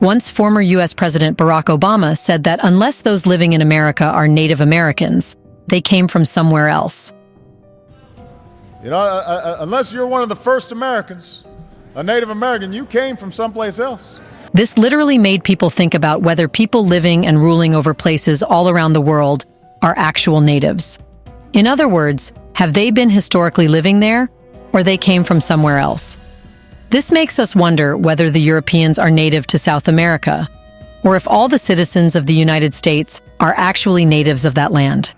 Once former U.S. President Barack Obama said that unless those living in America are Native Americans, they came from somewhere else. You know, unless you're one of the first Americans, a Native American, you came from someplace else. This literally made people think about whether people living and ruling over places all around the world are actual natives. In other words, have they been historically living there, or they came from somewhere else? This makes us wonder whether the Europeans are native to South America, or if all the citizens of the United States are actually natives of that land.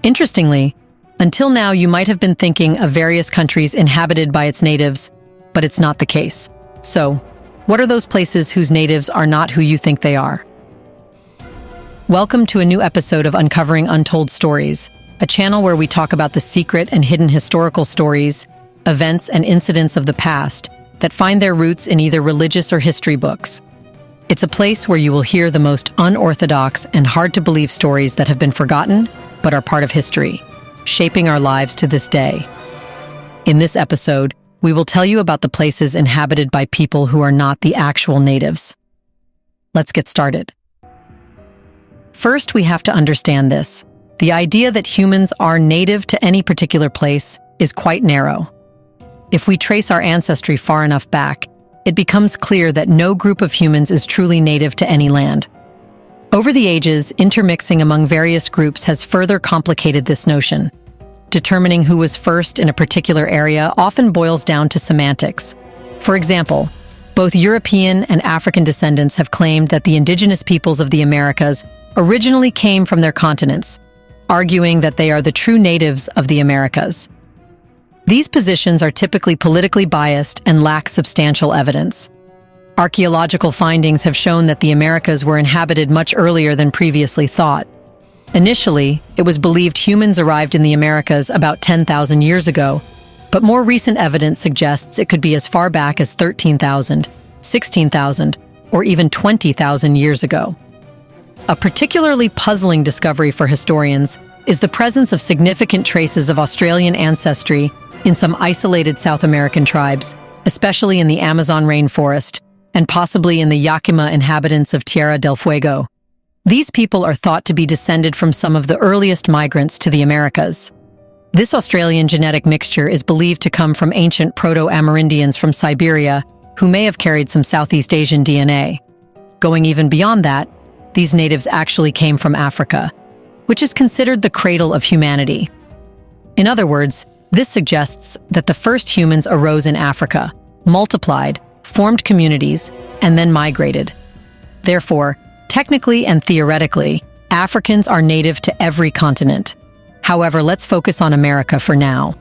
Interestingly, until now you might have been thinking of various countries inhabited by its natives, but it's not the case. So, what are those places whose natives are not who you think they are? Welcome to a new episode of Uncovering Untold Stories, a channel where we talk about the secret and hidden historical stories, events and incidents of the past that find their roots in either religious or history books. It's a place where you will hear the most unorthodox and hard-to-believe stories that have been forgotten but are part of history, shaping our lives to this day. In this episode, we will tell you about the places inhabited by people who are not the actual natives. Let's get started. First, we have to understand this. The idea that humans are native to any particular place is quite narrow. If we trace our ancestry far enough back, it becomes clear that no group of humans is truly native to any land. Over the ages, intermixing among various groups has further complicated this notion. Determining who was first in a particular area often boils down to semantics. For example, both European and African descendants have claimed that the indigenous peoples of the Americas originally came from their continents, arguing that they are the true natives of the Americas. These positions are typically politically biased and lack substantial evidence. Archaeological findings have shown that the Americas were inhabited much earlier than previously thought. Initially, it was believed humans arrived in the Americas about 10,000 years ago, but more recent evidence suggests it could be as far back as 13,000, 16,000, or even 20,000 years ago. A particularly puzzling discovery for historians is the presence of significant traces of Australian ancestry in some isolated South American tribes, especially in the Amazon rainforest, and possibly in the Yakima inhabitants of Tierra del Fuego. These people are thought to be descended from some of the earliest migrants to the Americas. This Australian genetic mixture is believed to come from ancient Proto-Amerindians from Siberia, who may have carried some Southeast Asian DNA. Going even beyond that, these natives actually came from Africa, which is considered the cradle of humanity. In other words, this suggests that the first humans arose in Africa, multiplied, formed communities, and then migrated. Therefore, technically and theoretically, Africans are native to every continent. However, let's focus on America for now.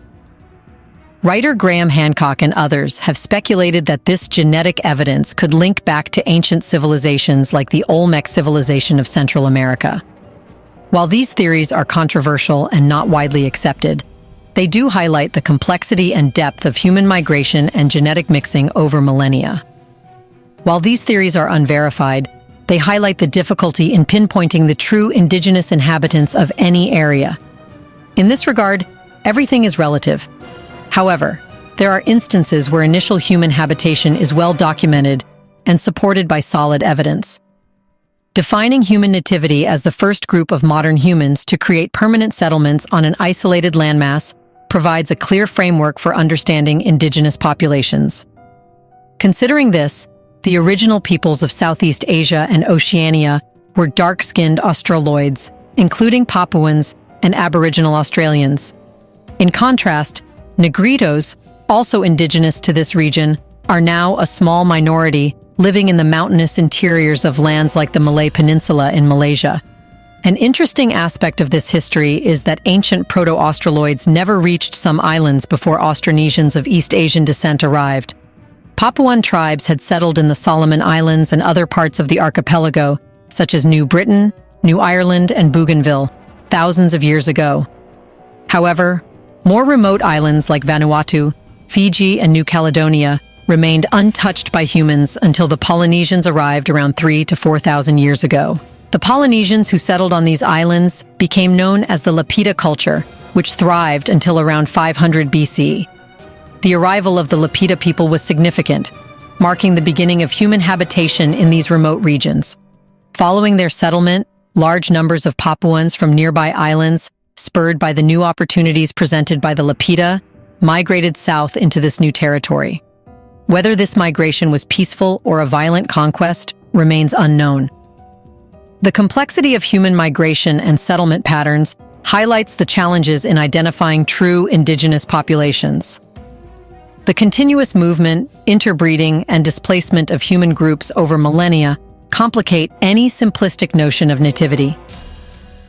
Writer Graham Hancock and others have speculated that this genetic evidence could link back to ancient civilizations like the Olmec civilization of Central America. While these theories are controversial and not widely accepted, they do highlight the complexity and depth of human migration and genetic mixing over millennia. While these theories are unverified, they highlight the difficulty in pinpointing the true indigenous inhabitants of any area. In this regard, everything is relative. However, there are instances where initial human habitation is well documented and supported by solid evidence. Defining human nativity as the first group of modern humans to create permanent settlements on an isolated landmass provides a clear framework for understanding indigenous populations. Considering this, the original peoples of Southeast Asia and Oceania were dark-skinned Australoids, including Papuans and Aboriginal Australians. In contrast, Negritos, also indigenous to this region, are now a small minority living in the mountainous interiors of lands like the Malay Peninsula in Malaysia. An interesting aspect of this history is that ancient Proto-Australoids never reached some islands before Austronesians of East Asian descent arrived. Papuan tribes had settled in the Solomon Islands and other parts of the archipelago, such as New Britain, New Ireland, and Bougainville, thousands of years ago. However, more remote islands like Vanuatu, Fiji, and New Caledonia remained untouched by humans until the Polynesians arrived around 3,000 to 4,000 years ago. The Polynesians who settled on these islands became known as the Lapita culture, which thrived until around 500 BC. The arrival of the Lapita people was significant, marking the beginning of human habitation in these remote regions. Following their settlement, large numbers of Papuans from nearby islands, spurred by the new opportunities presented by the Lapita, migrated south into this new territory. Whether this migration was peaceful or a violent conquest remains unknown. The complexity of human migration and settlement patterns highlights the challenges in identifying true indigenous populations. The continuous movement, interbreeding, and displacement of human groups over millennia complicate any simplistic notion of nativity.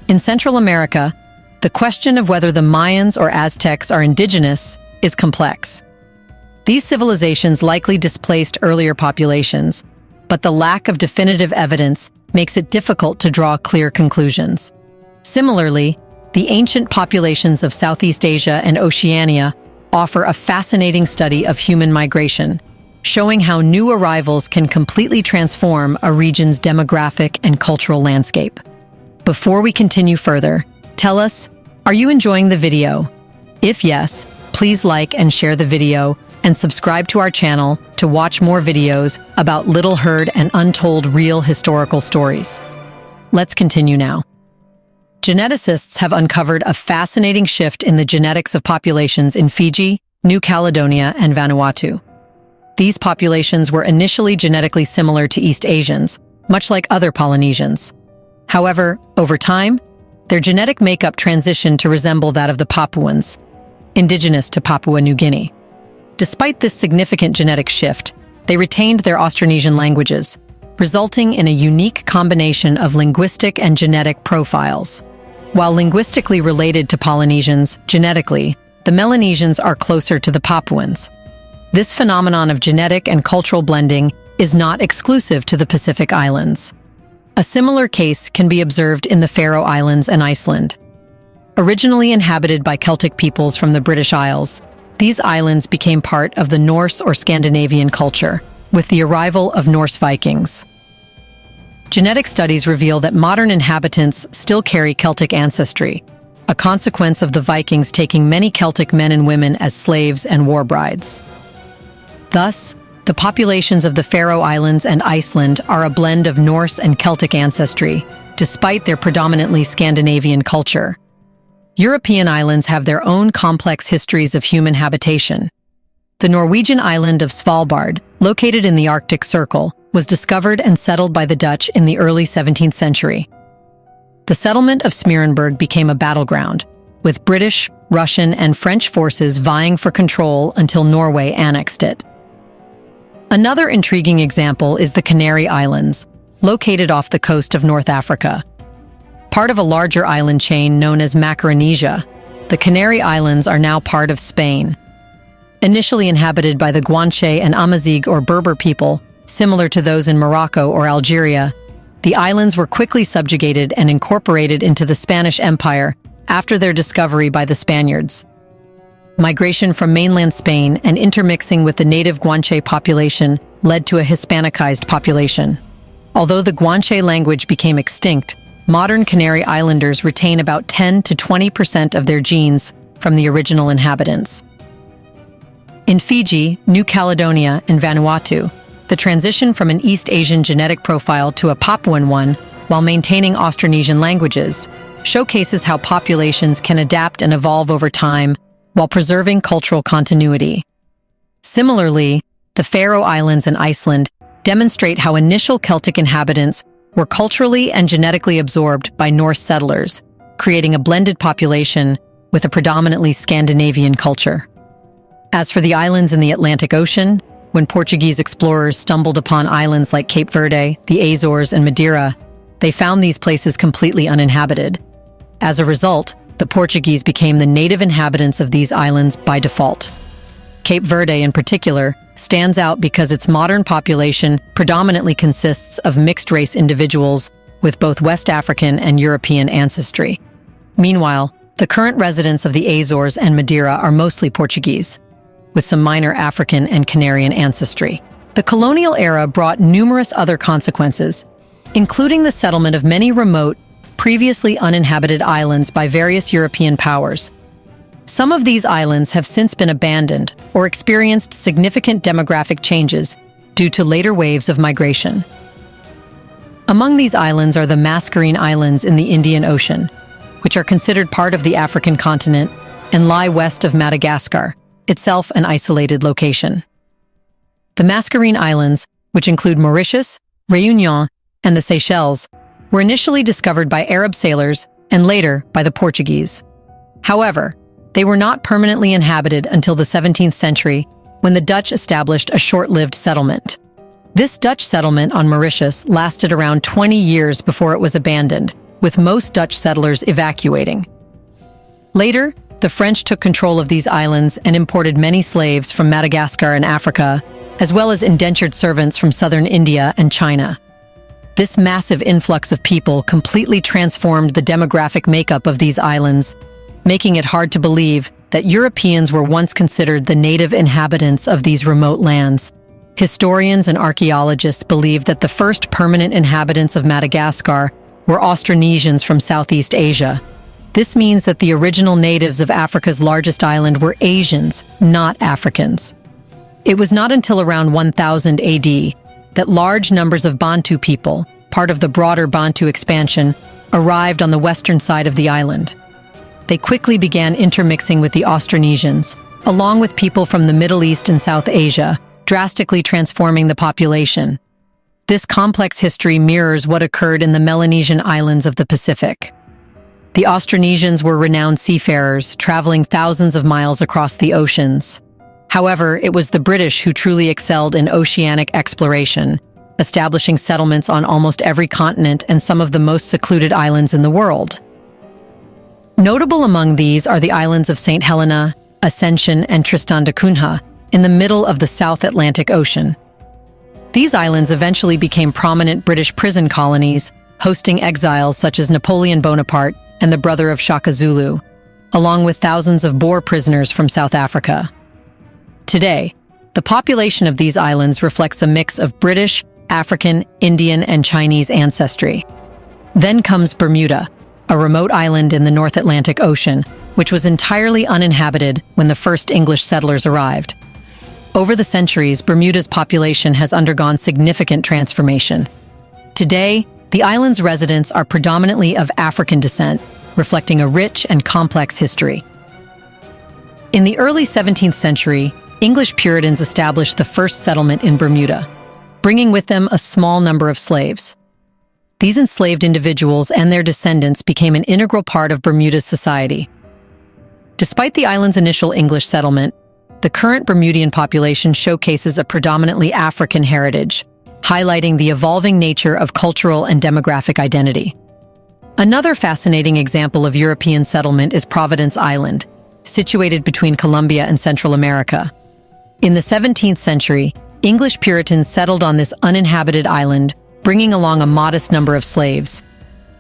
In Central America, the question of whether the Mayans or Aztecs are indigenous is complex. These civilizations likely displaced earlier populations, but the lack of definitive evidence makes it difficult to draw clear conclusions. Similarly, the ancient populations of Southeast Asia and Oceania offer a fascinating study of human migration, showing how new arrivals can completely transform a region's demographic and cultural landscape. Before we continue further, tell us, are you enjoying the video? If yes, please like and share the video and subscribe to our channel to watch more videos about little heard and untold real historical stories. Let's continue now. Geneticists have uncovered a fascinating shift in the genetics of populations in Fiji, New Caledonia, and Vanuatu. These populations were initially genetically similar to East Asians, much like other Polynesians. However, over time, their genetic makeup transitioned to resemble that of the Papuans, indigenous to Papua New Guinea. Despite this significant genetic shift, they retained their Austronesian languages, resulting in a unique combination of linguistic and genetic profiles. While linguistically related to Polynesians, genetically, the Melanesians are closer to the Papuans. This phenomenon of genetic and cultural blending is not exclusive to the Pacific Islands. A similar case can be observed in the Faroe Islands and Iceland. Originally inhabited by Celtic peoples from the British Isles, these islands became part of the Norse or Scandinavian culture, with the arrival of Norse Vikings. Genetic studies reveal that modern inhabitants still carry Celtic ancestry, a consequence of the Vikings taking many Celtic men and women as slaves and war brides. Thus, the populations of the Faroe Islands and Iceland are a blend of Norse and Celtic ancestry, despite their predominantly Scandinavian culture. European islands have their own complex histories of human habitation. The Norwegian island of Svalbard, located in the Arctic Circle, was discovered and settled by the Dutch in the early 17th century. The settlement of Smeerenburg became a battleground, with British, Russian, and French forces vying for control until Norway annexed it. Another intriguing example is the Canary Islands, located off the coast of North Africa. Part of a larger island chain known as Macaronesia, the Canary Islands are now part of Spain. Initially inhabited by the Guanche and Amazigh or Berber people, similar to those in Morocco or Algeria, the islands were quickly subjugated and incorporated into the Spanish Empire after their discovery by the Spaniards. Migration from mainland Spain and intermixing with the native Guanche population led to a Hispanicized population. Although the Guanche language became extinct, modern Canary Islanders retain about 10 to 20% of their genes from the original inhabitants. In Fiji, New Caledonia, and Vanuatu, the transition from an East Asian genetic profile to a Papuan one, while maintaining Austronesian languages, showcases how populations can adapt and evolve over time while preserving cultural continuity. Similarly, the Faroe Islands and Iceland demonstrate how initial Celtic inhabitants were culturally and genetically absorbed by Norse settlers, creating a blended population with a predominantly Scandinavian culture. As for the islands in the Atlantic Ocean, when Portuguese explorers stumbled upon islands like Cape Verde, the Azores, and Madeira, they found these places completely uninhabited. As a result, the Portuguese became the native inhabitants of these islands by default. Cape Verde, in particular, stands out because its modern population predominantly consists of mixed-race individuals with both West African and European ancestry. Meanwhile, the current residents of the Azores and Madeira are mostly Portuguese, with some minor African and Canarian ancestry. The colonial era brought numerous other consequences, including the settlement of many remote, previously uninhabited islands by various European powers. Some of these islands have since been abandoned or experienced significant demographic changes, due to later waves of migration. Among these islands are the Mascarene Islands in the Indian Ocean, which are considered part of the African continent and lie west of Madagascar, itself an isolated location. The Mascarene Islands, which include Mauritius, Réunion, and the Seychelles, were initially discovered by Arab sailors and later by the Portuguese. However, they were not permanently inhabited until the 17th century, when the Dutch established a short-lived settlement. This Dutch settlement on Mauritius lasted around 20 years before it was abandoned, with most Dutch settlers evacuating. Later, the French took control of these islands and imported many slaves from Madagascar and Africa, as well as indentured servants from southern India and China. This massive influx of people completely transformed the demographic makeup of these islands, making it hard to believe that Europeans were once considered the native inhabitants of these remote lands. Historians and archaeologists believe that the first permanent inhabitants of Madagascar were Austronesians from Southeast Asia. This means that the original natives of Africa's largest island were Asians, not Africans. It was not until around 1000 AD that large numbers of Bantu people, part of the broader Bantu expansion, arrived on the western side of the island. They quickly began intermixing with the Austronesians, along with people from the Middle East and South Asia, drastically transforming the population. This complex history mirrors what occurred in the Melanesian islands of the Pacific. The Austronesians were renowned seafarers, traveling thousands of miles across the oceans. However, it was the British who truly excelled in oceanic exploration, establishing settlements on almost every continent and some of the most secluded islands in the world. Notable among these are the islands of St. Helena, Ascension, and Tristan da Cunha, in the middle of the South Atlantic Ocean. These islands eventually became prominent British prison colonies, hosting exiles such as Napoleon Bonaparte and the brother of Shaka Zulu, along with thousands of Boer prisoners from South Africa. Today, the population of these islands reflects a mix of British, African, Indian, and Chinese ancestry. Then comes Bermuda, a remote island in the North Atlantic Ocean, which was entirely uninhabited when the first English settlers arrived. Over the centuries, Bermuda's population has undergone significant transformation. Today, the island's residents are predominantly of African descent, reflecting a rich and complex history. In the early 17th century, English Puritans established the first settlement in Bermuda, bringing with them a small number of slaves. These enslaved individuals and their descendants became an integral part of Bermuda's society. Despite the island's initial English settlement, the current Bermudian population showcases a predominantly African heritage, highlighting the evolving nature of cultural and demographic identity. Another fascinating example of European settlement is Providence Island, situated between Colombia and Central America. In the 17th century, English Puritans settled on this uninhabited island, bringing along a modest number of slaves.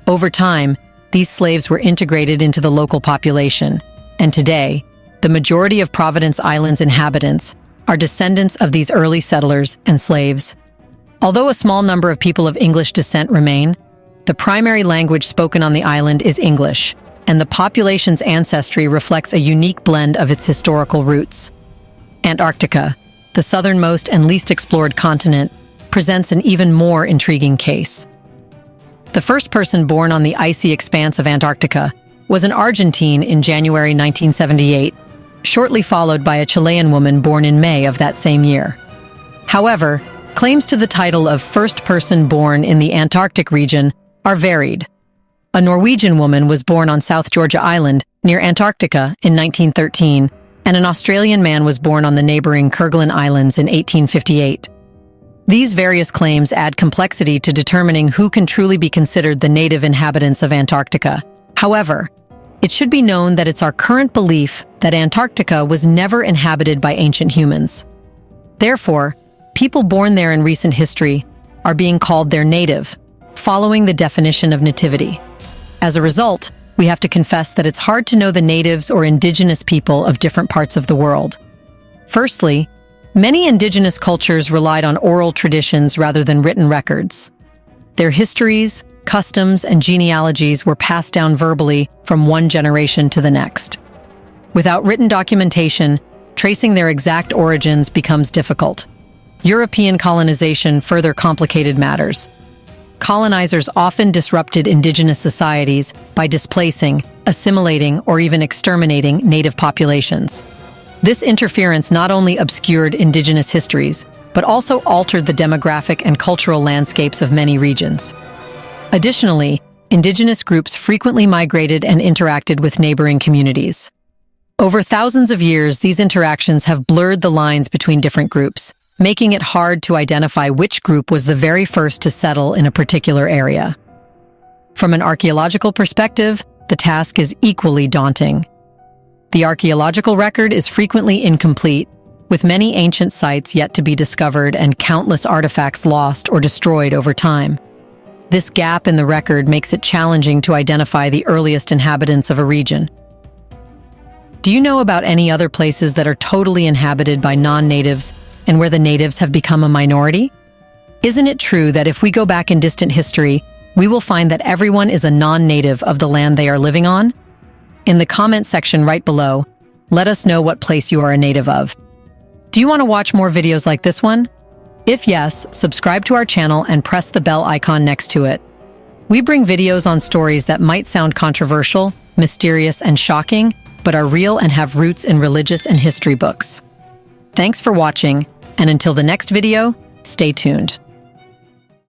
Over time, these slaves were integrated into the local population, and today, the majority of Providence Island's inhabitants are descendants of these early settlers and slaves. Although a small number of people of English descent remain, the primary language spoken on the island is English, and the population's ancestry reflects a unique blend of its historical roots. Antarctica, the southernmost and least explored continent, presents an even more intriguing case. The first person born on the icy expanse of Antarctica was an Argentine in January 1978, shortly followed by a Chilean woman born in May of that same year. However, claims to the title of first person born in the Antarctic region are varied. A Norwegian woman was born on South Georgia Island, near Antarctica, in 1913, and an Australian man was born on the neighboring Kerguelen Islands in 1858. These various claims add complexity to determining who can truly be considered the native inhabitants of Antarctica. However, it should be known that it's our current belief that Antarctica was never inhabited by ancient humans. Therefore, people born there in recent history are being called their native, following the definition of nativity. As a result, we have to confess that it's hard to know the natives or indigenous people of different parts of the world. Firstly, many indigenous cultures relied on oral traditions rather than written records. Their histories, customs, and genealogies were passed down verbally from one generation to the next. Without written documentation, tracing their exact origins becomes difficult. European colonization further complicated matters. Colonizers often disrupted indigenous societies by displacing, assimilating, or even exterminating native populations. This interference not only obscured indigenous histories, but also altered the demographic and cultural landscapes of many regions. Additionally, indigenous groups frequently migrated and interacted with neighboring communities. Over thousands of years, these interactions have blurred the lines between different groups, making it hard to identify which group was the very first to settle in a particular area. From an archaeological perspective, the task is equally daunting. The archaeological record is frequently incomplete, with many ancient sites yet to be discovered and countless artifacts lost or destroyed over time. This gap in the record makes it challenging to identify the earliest inhabitants of a region. Do you know about any other places that are totally inhabited by non-natives and where the natives have become a minority? Isn't it true that if we go back in distant history, we will find that everyone is a non-native of the land they are living on? In the comment section right below, let us know what place you are a native of. Do you want to watch more videos like this one? If yes, subscribe to our channel and press the bell icon next to it. We bring videos on stories that might sound controversial, mysterious, and shocking, but are real and have roots in religious and history books. Thanks for watching, and until the next video, stay tuned.